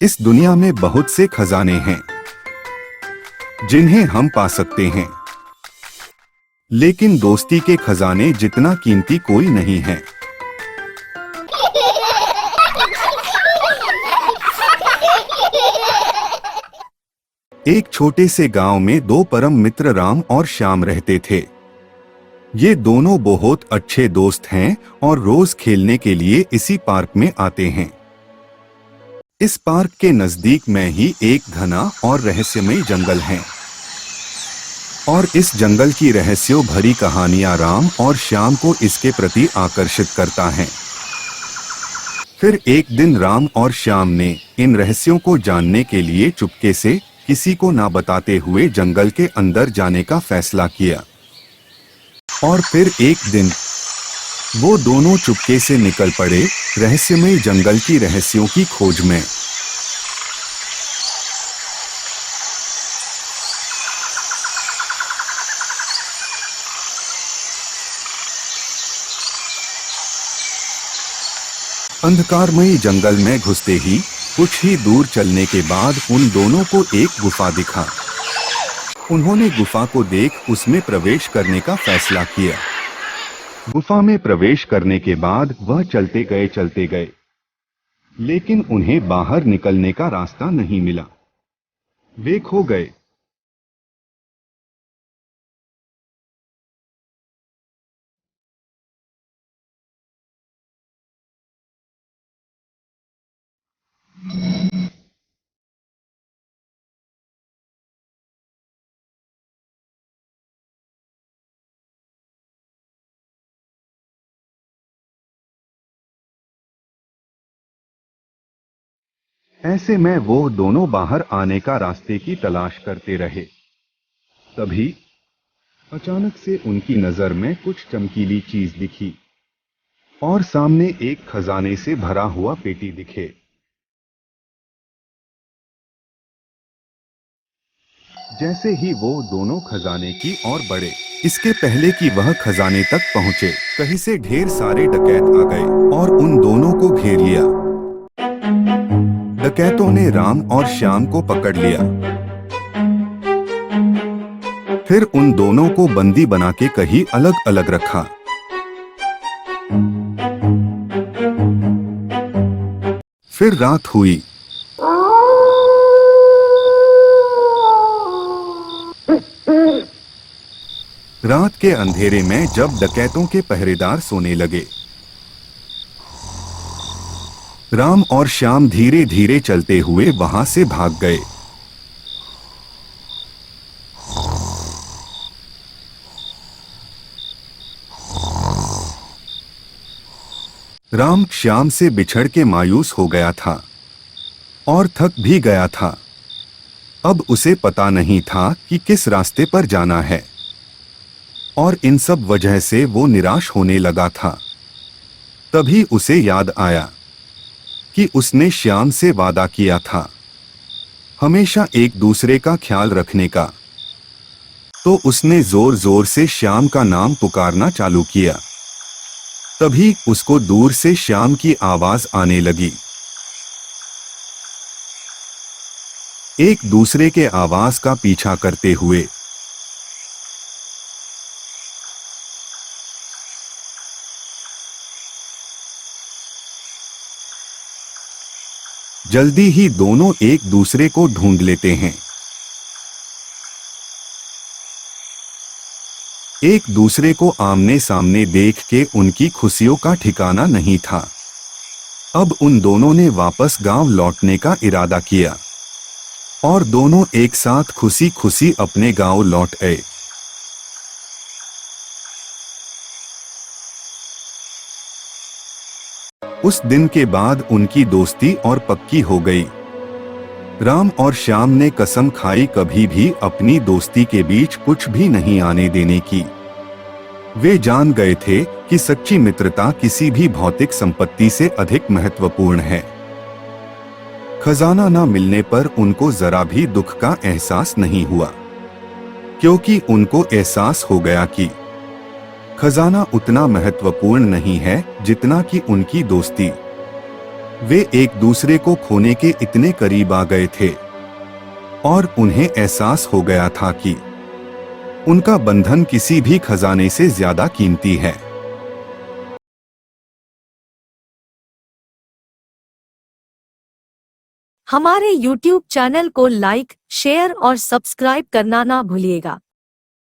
इस दुनिया में बहुत से खजाने हैं जिन्हें हम पा सकते हैं, लेकिन दोस्ती के खजाने जितना कीमती कोई नहीं है। एक छोटे से गांव में दो परम मित्र राम और श्याम रहते थे। ये दोनों बहुत अच्छे दोस्त हैं और रोज खेलने के लिए इसी पार्क में आते हैं। इस पार्क के नजदीक में ही एक घना और रहस्यमय जंगल है और इस जंगल की रहस्यों भरी कहानियां राम और श्याम को इसके प्रति आकर्षित करता है। फिर एक दिन राम और श्याम ने इन रहस्यों को जानने के लिए चुपके से किसी को ना बताते हुए जंगल के अंदर जाने का फैसला किया। और फिर एक दिन वो दोनों चुपके से निकल पड़े रहस्यमय जंगल की रहस्यों की खोज में। अंधकारमयी जंगल में घुसते ही कुछ ही दूर चलने के बाद उन दोनों को एक गुफा दिखा। उन्होंने गुफा को देख उसमें प्रवेश करने का फैसला किया। गुफा में प्रवेश करने के बाद वह चलते गए, लेकिन उन्हें बाहर निकलने का रास्ता नहीं मिला। वे खो गए। ऐसे में वो दोनों बाहर आने का रास्ते की तलाश करते रहे। तभी अचानक से उनकी नजर में कुछ चमकीली चीज दिखी और सामने एक खजाने से भरा हुआ पेटी दिखे। जैसे ही वो दोनों खजाने की ओर बढ़े, इसके पहले कि वह खजाने तक पहुंचे, कहीं से ढेर सारे डकैत आ गए और उन दोनों को घेर लिया। डकैतों ने राम और श्याम को पकड़ लिया। फिर उन दोनों को बंदी बना के कहीं अलग अलग रखा। फिर रात हुई। रात के अंधेरे में जब डकैतों के पहरेदार सोने लगे, राम और श्याम धीरे धीरे चलते हुए वहां से भाग गए। राम श्याम से बिछड़ के मायूस हो गया था और थक भी गया था। अब उसे पता नहीं था कि किस रास्ते पर जाना है और इन सब वजह से वो निराश होने लगा था। तभी उसे याद आया कि उसने श्याम से वादा किया था हमेशा एक दूसरे का ख्याल रखने का। तो उसने जोर जोर से श्याम का नाम पुकारना चालू किया। तभी उसको दूर से श्याम की आवाज आने लगी। एक दूसरे के आवाज का पीछा करते हुए जल्दी ही दोनों एक दूसरे को ढूंढ लेते हैं। एक दूसरे को आमने सामने देख के उनकी खुशियों का ठिकाना नहीं था। अब उन दोनों ने वापस गांव लौटने का इरादा किया और दोनों एक साथ खुशी खुशी अपने गांव लौट आए। उस दिन के बाद उनकी दोस्ती और पक्की हो गई। राम और श्याम ने कसम खाई कभी भी अपनी दोस्ती के बीच कुछ भी नहीं आने देने की। वे जान गए थे कि सच्ची मित्रता किसी भी भौतिक संपत्ति से अधिक महत्वपूर्ण है। खजाना न मिलने पर उनको जरा भी दुख का एहसास नहीं हुआ, क्योंकि उनको एहसास हो गया कि खजाना उतना महत्वपूर्ण नहीं है जितना कि उनकी दोस्ती। वे एक दूसरे को खोने के इतने करीब आ गए थे और उन्हें एहसास हो गया था कि उनका बंधन किसी भी खजाने से ज्यादा कीमती है। हमारे YouTube चैनल को लाइक, शेयर और सब्सक्राइब करना ना भूलिएगा।